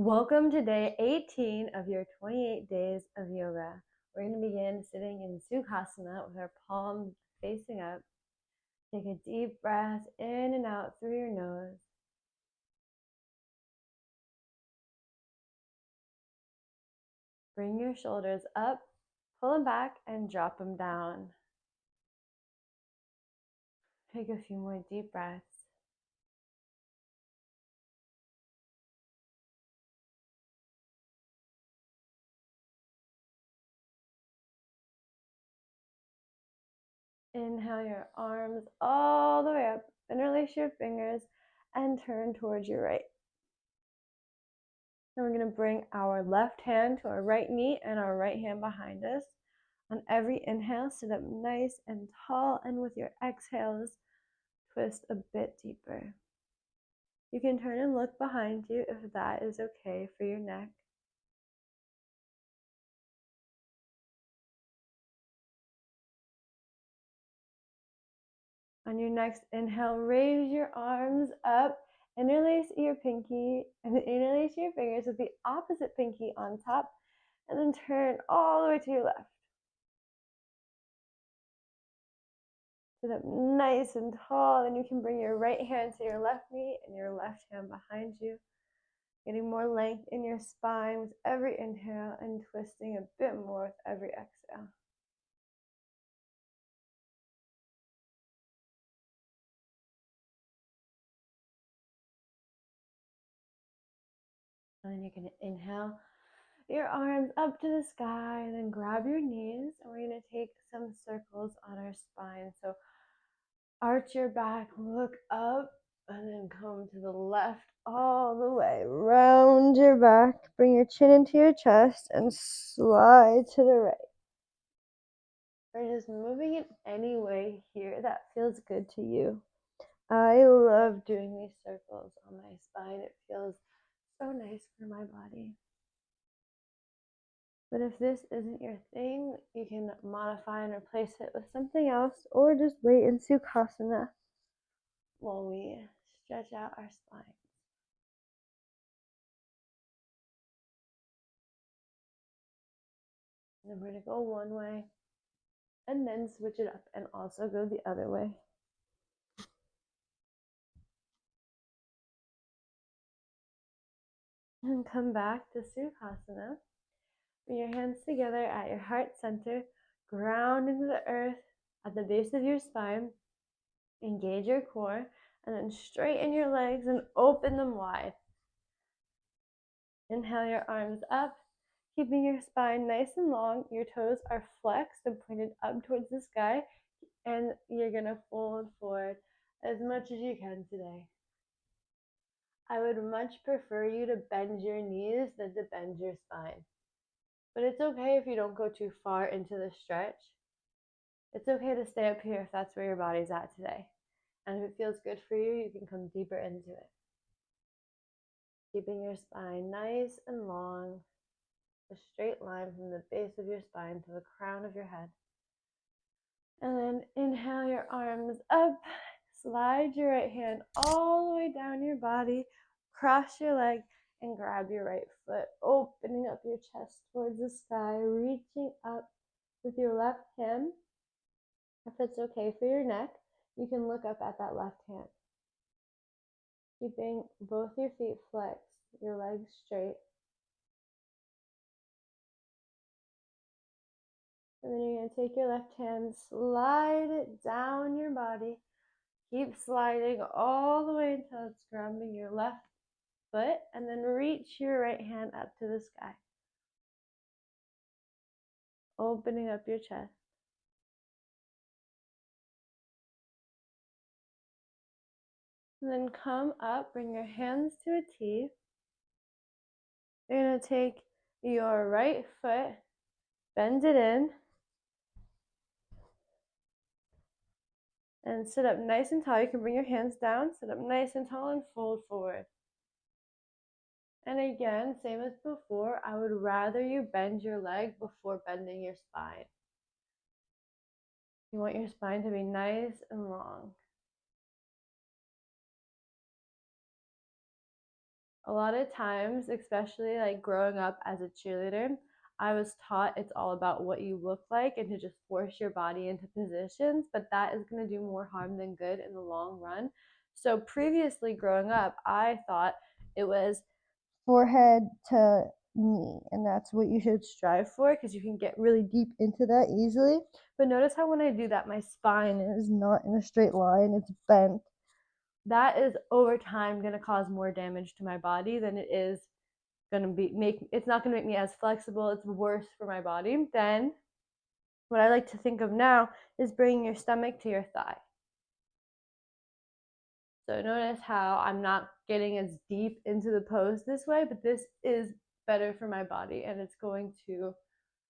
Welcome to day 18 of your 28 days of yoga. We're going to begin sitting in Sukhasana with our palms facing up. Take a deep breath in and out through your nose. Bring your shoulders up, pull them back, and drop them down. Take a few more deep breaths. Inhale your arms all the way up, interlace your fingers, and turn towards your right. Then we're going to bring our left hand to our right knee and our right hand behind us. On every inhale, sit up nice and tall, and with your exhales, twist a bit deeper. You can turn and look behind you if that is okay for your neck. On your next inhale, raise your arms up, interlace your pinky, and interlace your fingers with the opposite pinky on top, and then turn all the way to your left. Sit up nice and tall, and you can bring your right hand to your left knee and your left hand behind you. Getting more length in your spine with every inhale and twisting a bit more with every exhale. And then you're going to inhale your arms up to the sky, and then grab your knees, and we're going to take some circles on our spine. So arch your back, look up, and then come to the left all the way. Round your back, bring your chin into your chest, and slide to the right. We're just moving in any way here that feels good to you. I love doing these circles on my spine. It feels so nice for my body. But if this isn't your thing, you can modify and replace it with something else, or just wait in Sukhasana while we stretch out our spine. And then we're going to go one way and then switch it up and also go the other way. And come back to Sukhasana. Bring your hands together at your heart center, ground into the earth at the base of your spine, engage your core, and then straighten your legs and open them wide. Inhale your arms up, keeping your spine nice and long. Your toes are flexed and pointed up towards the sky, and you're going to fold forward as much as you can today. I would much prefer you to bend your knees than to bend your spine. But it's okay if you don't go too far into the stretch. It's okay to stay up here if that's where your body's at today. And if it feels good for you, you can come deeper into it. Keeping your spine nice and long, a straight line from the base of your spine to the crown of your head. And then inhale your arms up, slide your right hand all the way down your body, cross your leg, and grab your right foot, opening up your chest towards the sky, reaching up with your left hand. If it's okay for your neck, you can look up at that left hand. Keeping both your feet flexed, your legs straight. And then you're going to take your left hand, slide it down your body. Keep sliding all the way until it's grounding your left foot, and then reach your right hand up to the sky. Opening up your chest. And then come up, bring your hands to a T. You're going to take your right foot, bend it in, and sit up nice and tall. You can bring your hands down, sit up nice and tall, and fold forward. And again, same as before, I would rather you bend your leg before bending your spine. You want your spine to be nice and long. A lot of times, especially like growing up as a cheerleader, I was taught it's all about what you look like and to just force your body into positions, but that is going to do more harm than good in the long run. So previously growing up, I thought it was forehead to knee, and that's what you should strive for because you can get really deep into that easily. But notice how when I do that, my spine is not in a straight line, it's bent. That is over time going to cause more damage to my body than it is going to it's not going to make me as flexible. It's worse for my body. Then what I like to think of now is bringing your stomach to your thigh. So notice how I'm not getting as deep into the pose this way, but this is better for my body, and it's going to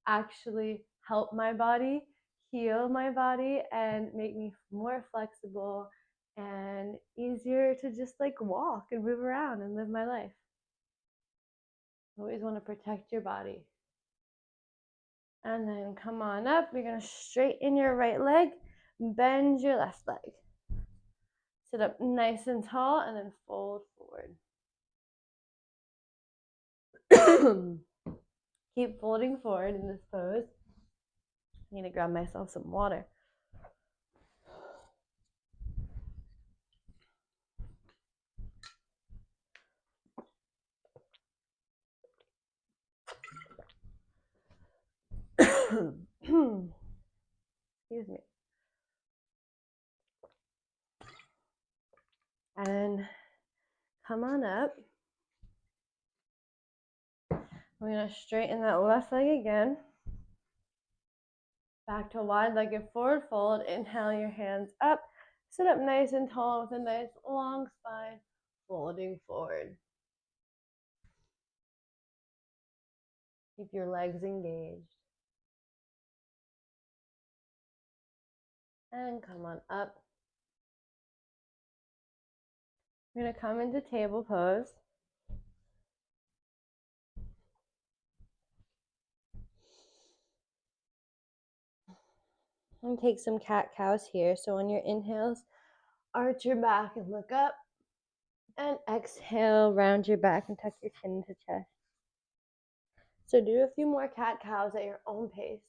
actually help my body, heal my body, and make me more flexible and easier to just like walk and move around and live my life. Always want to protect your body. And then come on up. You're going to straighten your right leg, bend your left leg. Sit up nice and tall and then fold forward. Keep folding forward in this pose. I need to grab myself some water. Excuse me. And come on up. We're going to straighten that left leg again. Back to wide-legged forward fold. Inhale your hands up. Sit up nice and tall with a nice long spine, folding forward. Keep your legs engaged. And come on up. We're going to come into table pose. And take some cat-cows here. So on your inhales, arch your back and look up. And exhale, round your back and tuck your chin into chest. So do a few more cat-cows at your own pace.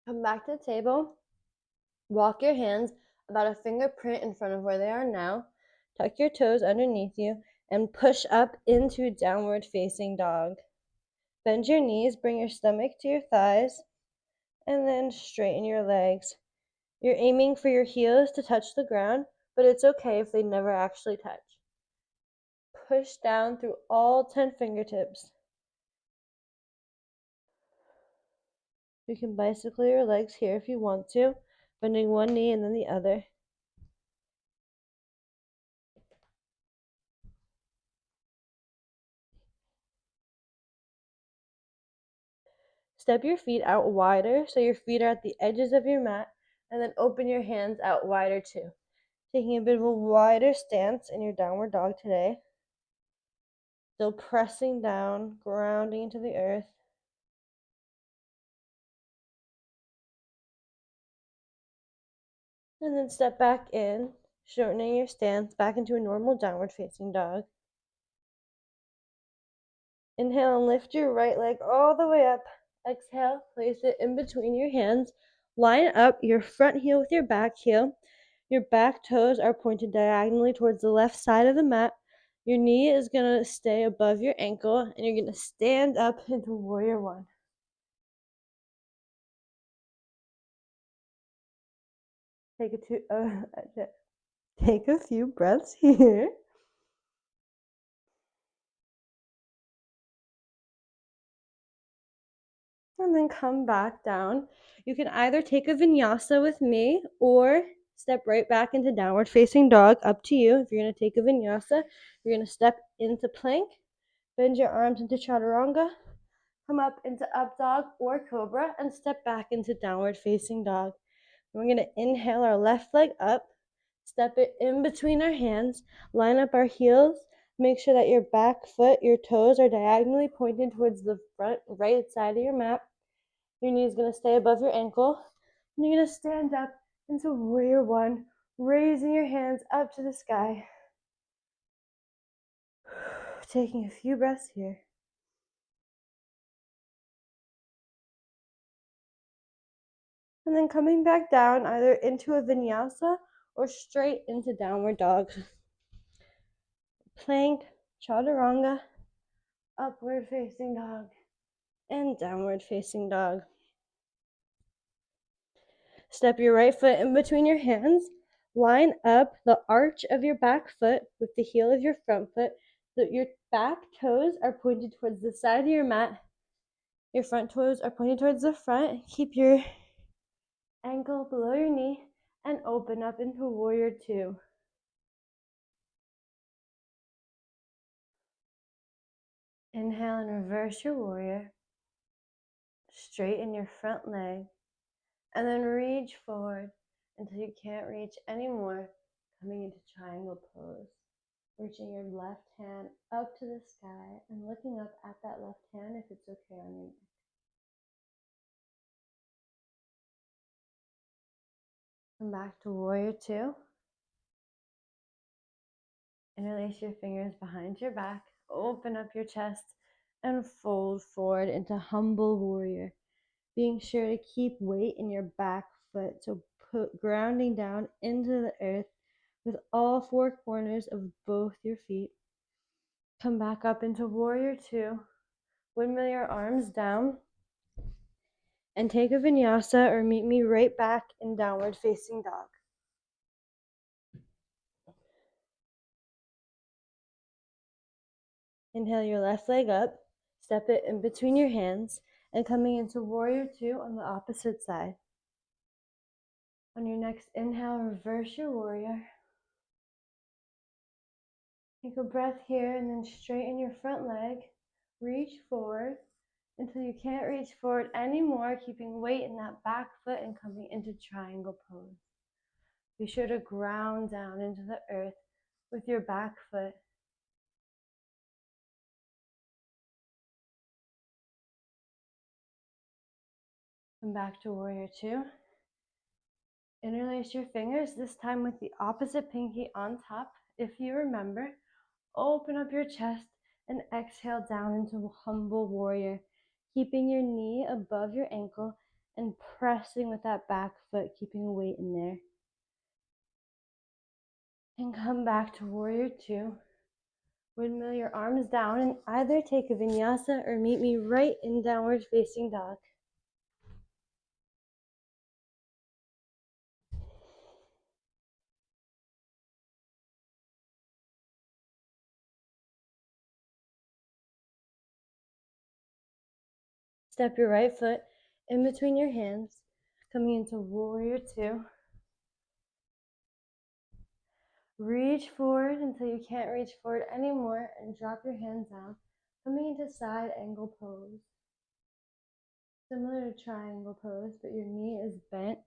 Come back to the table. Walk your hands about a fingerprint in front of where they are now. Tuck your toes underneath you and push up into downward facing dog. Bend your knees, bring your stomach to your thighs, and then straighten your legs. You're aiming for your heels to touch the ground, but it's okay if they never actually touch. Push down through all 10 fingertips. You can bicycle your legs here if you want to, bending one knee and then the other. Step your feet out wider so your feet are at the edges of your mat, and then open your hands out wider too. Taking a bit of a wider stance in your downward dog today. Still pressing down, grounding into the earth. And then step back in, shortening your stance back into a normal downward facing dog. Inhale and lift your right leg all the way up. Exhale, place it in between your hands. Line up your front heel with your back heel. Your back toes are pointed diagonally towards the left side of the mat. Your knee is going to stay above your ankle, and you're going to stand up into warrior one. Take a few breaths here. And then come back down. You can either take a vinyasa with me or step right back into downward facing dog. Up to you. If you're going to take a vinyasa, you're going to step into plank, bend your arms into chaturanga, come up into up dog or cobra, and step back into downward facing dog. We're going to inhale our left leg up, Step it in between our hands, line up our heels, make sure that your back foot, your toes are diagonally pointed towards the front right side of your mat. Your knee is going to stay above your ankle. And you're going to stand up into warrior one, raising your hands up to the sky. Taking a few breaths here. And then coming back down either into a vinyasa or straight into downward dog. Plank, chaturanga, upward facing dog, and downward facing dog. Step your right foot in between your hands. Line up the arch of your back foot with the heel of your front foot so that your back toes are pointed towards the side of your mat. Your front toes are pointed towards the front. Keep your ankle below your knee and open up into warrior two. Inhale and reverse your warrior. Straighten your front leg and then reach forward until you can't reach anymore, coming into triangle pose. Reaching your left hand up to the sky and looking up at that left hand if it's okay on your neck. Come back to warrior two. Interlace your fingers behind your back, open up your chest, and fold forward into humble warrior. Being sure to keep weight in your back foot, so put grounding down into the earth with all four corners of both your feet. Come back up into warrior two. Windmill your arms down and take a vinyasa or meet me right back in downward facing dog. Inhale your left leg up, step it in between your hands, and coming into warrior two on the opposite side. On your next inhale, reverse your warrior. Take a breath here and then straighten your front leg. Reach forward until you can't reach forward anymore, keeping weight in that back foot and coming into triangle pose. Be sure to ground down into the earth with your back foot. Come back to warrior two. Interlace your fingers, this time with the opposite pinky on top. If you remember, open up your chest and exhale down into humble warrior, keeping your knee above your ankle and pressing with that back foot, keeping weight in there. And come back to warrior two. Windmill your arms down and either take a vinyasa or meet me right in downward facing dog. Step your right foot in between your hands, coming into warrior two. Reach forward until you can't reach forward anymore and drop your hands down, coming into side angle pose. Similar to triangle pose, but your knee is bent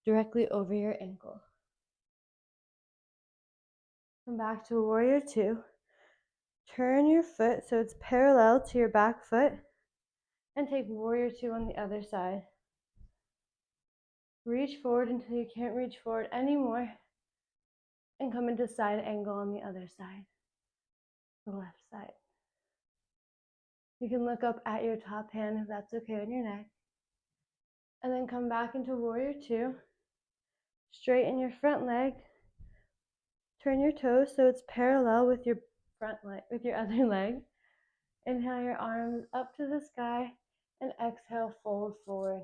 directly over your ankle. Come back to warrior two. Turn your foot so it's parallel to your back foot and take warrior two on the other side. Reach forward until you can't reach forward anymore and come into side angle on the other side, the left side. You can look up at your top hand if that's okay on your neck. And then come back into warrior two. Straighten your front leg. Turn your toes so it's parallel with your front leg, with your other leg. Inhale your arms up to the sky and exhale, fold forward.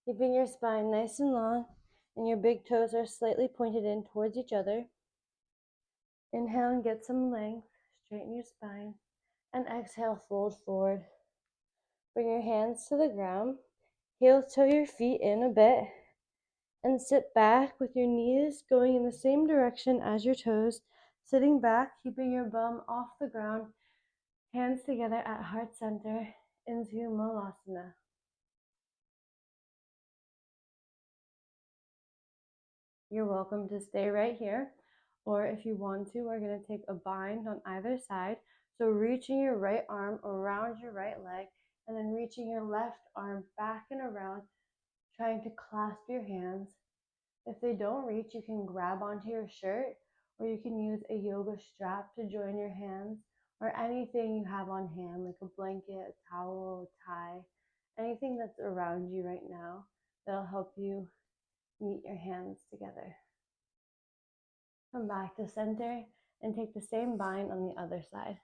Keeping your spine nice and long and your big toes are slightly pointed in towards each other. Inhale and get some length. Straighten your spine and exhale, fold forward. Bring your hands to the ground. Heel toe your feet in a bit and sit back with your knees going in the same direction as your toes, sitting back, keeping your bum off the ground, hands together at heart center into Malasana. you're welcome to stay right here. Or if you want to, we're going to take a bind on either side. So reaching your right arm around your right leg, and then reaching your left arm back and around, trying to clasp your hands. If they don't reach, you can grab onto your shirt, or you can use a yoga strap to join your hands, or anything you have on hand, like a blanket, a towel, a tie, anything that's around you right now that'll help you meet your hands together. Come back to center and take the same bind on the other side.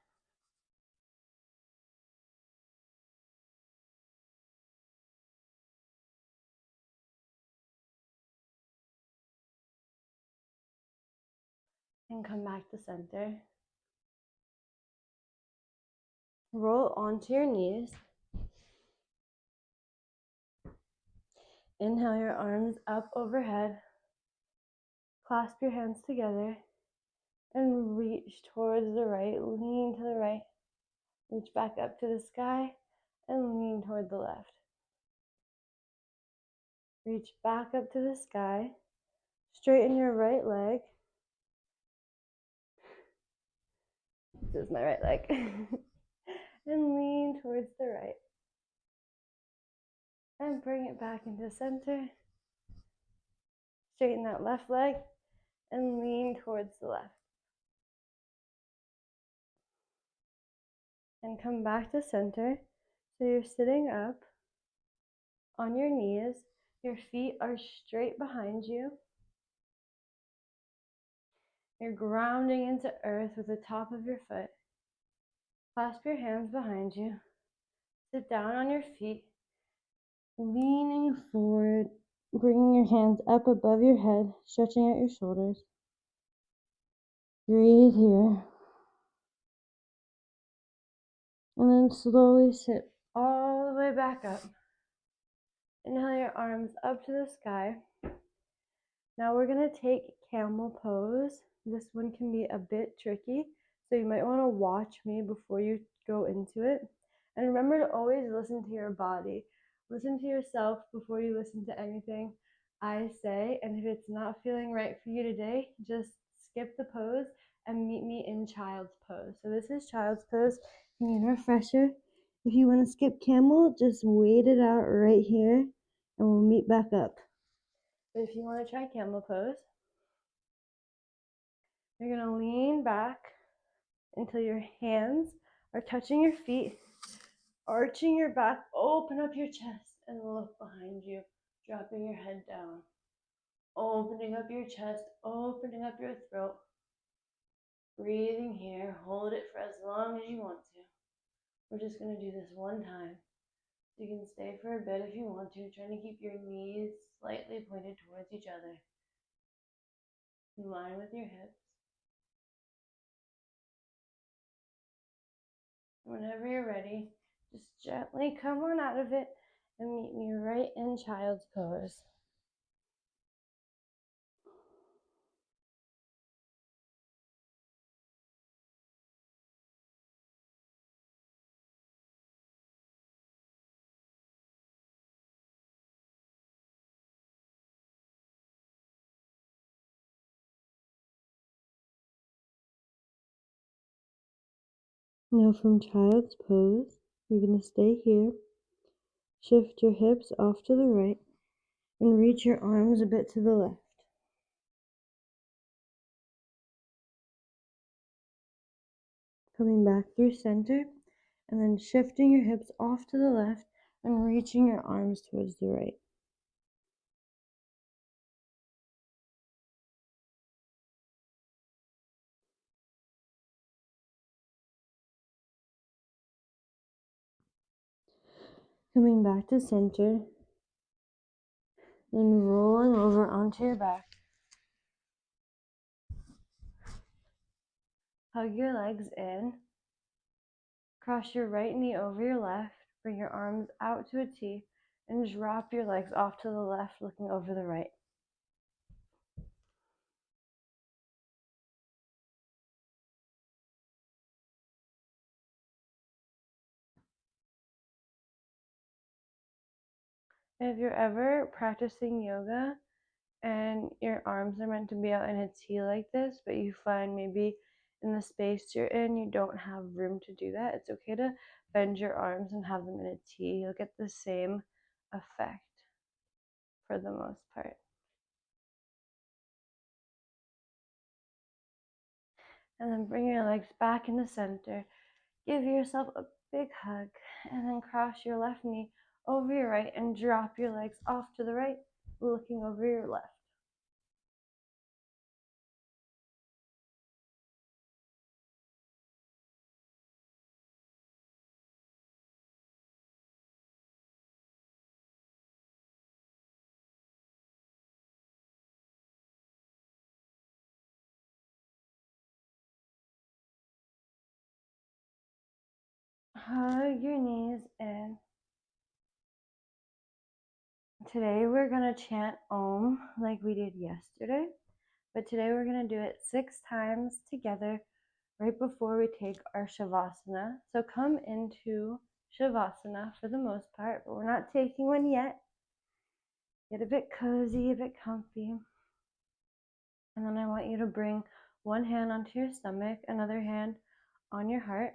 And come back to center. Roll onto your knees. Inhale your arms up overhead. Clasp your hands together and reach towards the right. Lean to the right. Reach back up to the sky and lean toward the left. Reach back up to the sky. Straighten your right leg. This is my right leg. And lean towards the right. And bring it back into center. Straighten that left leg and lean towards the left. And come back to center. So you're sitting up on your knees. Your feet are straight behind you. You're grounding into earth with the top of your foot. Clasp your hands behind you. Sit down on your feet, leaning forward, bringing your hands up above your head, stretching out your shoulders. Breathe here. And then slowly sit all the way back up. Inhale your arms up to the sky. Now we're going to take camel pose. This one can be a bit tricky, so you might want to watch me before you go into it. And remember to always listen to your body. Listen to yourself before you listen to anything I say. And if it's not feeling right for you today, just skip the pose and meet me in child's pose. So this is child's pose. You need a refresher. If you want to skip camel, just wait it out right here and we'll meet back up. But if you want to try camel pose, you're going to lean back until your hands are touching your feet, arching your back, open up your chest and look behind you, dropping your head down, opening up your chest, opening up your throat, breathing here, hold it for as long as you want to. We're just going to do this one time. You can stay for a bit if you want to, trying to keep your knees slightly pointed towards each other, in line with your hips. Whenever you're ready, just gently come on out of it and meet me right in child's pose. Now from child's pose, you're going to stay here, shift your hips off to the right, and reach your arms a bit to the left. Coming back through center, and then shifting your hips off to the left and reaching your arms towards the right. Coming back to center, then rolling over onto your back. Hug your legs in. Cross your right knee over your left. Bring your arms out to a T and drop your legs off to the left, looking over the right. If you're ever practicing yoga and your arms are meant to be out in a T like this, but you find maybe in the space you're in, you don't have room to do that. It's okay to bend your arms and have them in a T. You'll get the same effect for the most part. And then bring your legs back in the center. Give yourself a big hug, and then cross your left knee over your right and drop your legs off to the right, looking over your left. Hug your knees in. Today we're going to chant Om like we did yesterday, but today we're going to do it 6 times together right before we take our Shavasana. So come into Shavasana for the most part, but we're not taking one yet. Get a bit cozy, a bit comfy. And then I want you to bring one hand onto your stomach, another hand on your heart.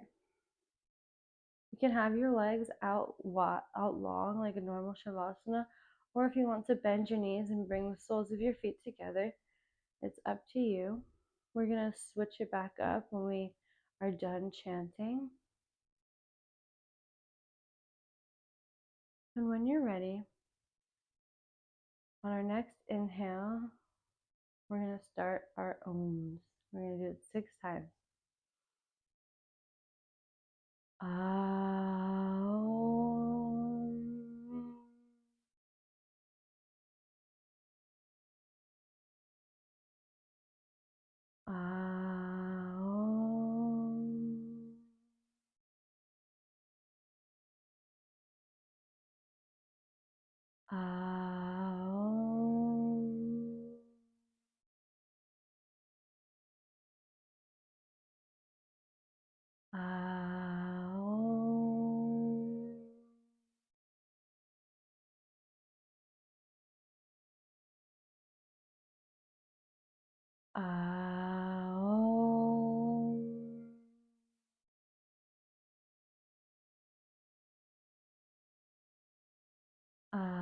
You can have your legs out long like a normal Shavasana, or if you want to bend your knees and bring the soles of your feet together, it's up to you. We're going to switch it back up when we are done chanting. And when you're ready, on our next inhale, we're going to start our Oms. We're going to do it 6 times. Aum. Aum. Aum. Aum. Aum. Aum.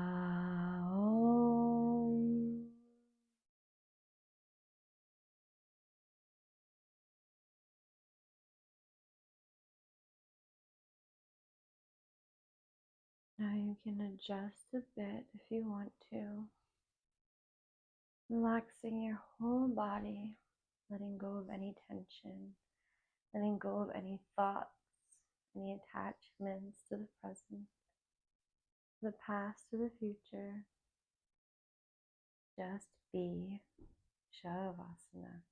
Now you can adjust a bit if you want to, relaxing your whole body, letting go of any tension, letting go of any thoughts, any attachments to the present, the past, or the future. Just be Shavasana.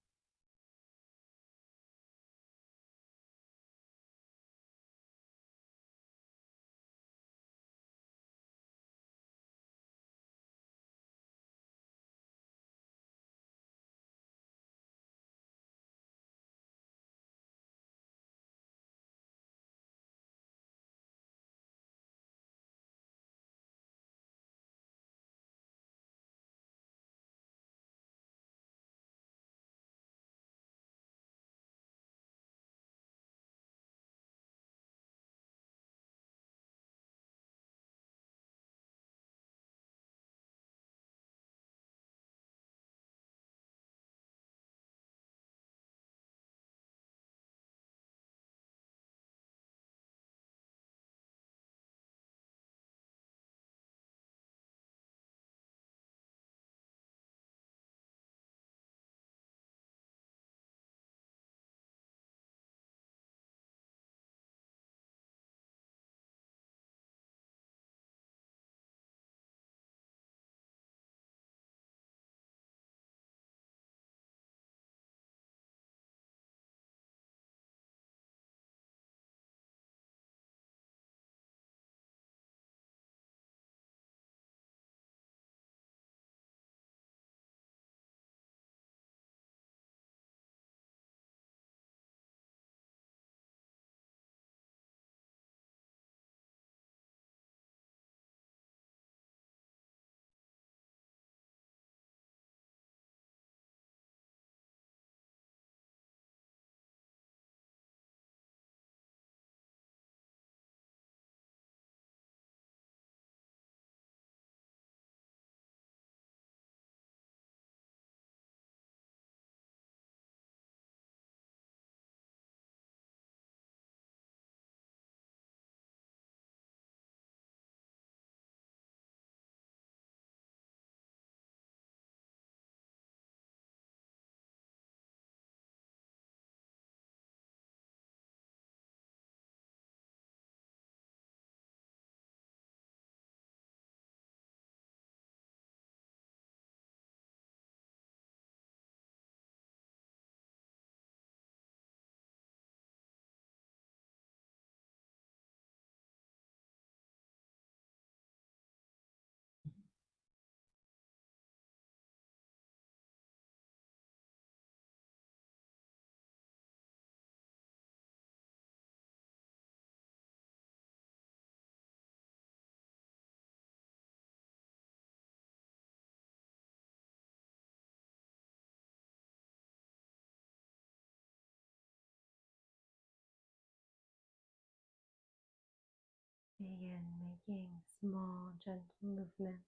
making small, gentle movements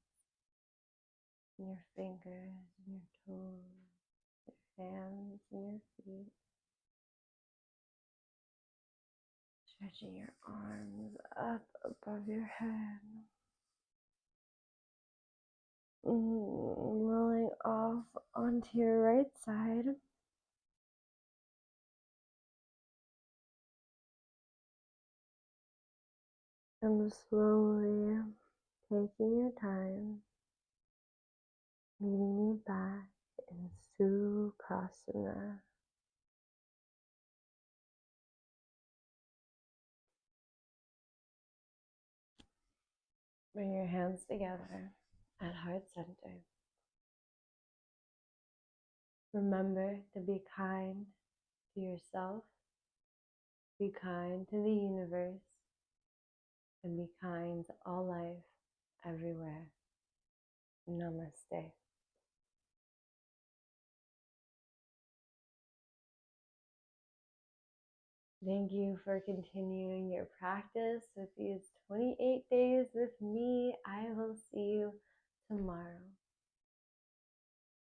in your fingers and your toes, your hands and your feet. Stretching your arms up above your head. Rolling off onto your right side. And slowly taking your time, meeting me back in Sukhasana. Bring your hands together at heart center. Remember to be kind to yourself, be kind to the universe, and be kind to all life everywhere. Namaste. Thank you for continuing your practice with these 28 days with me. I will see you tomorrow.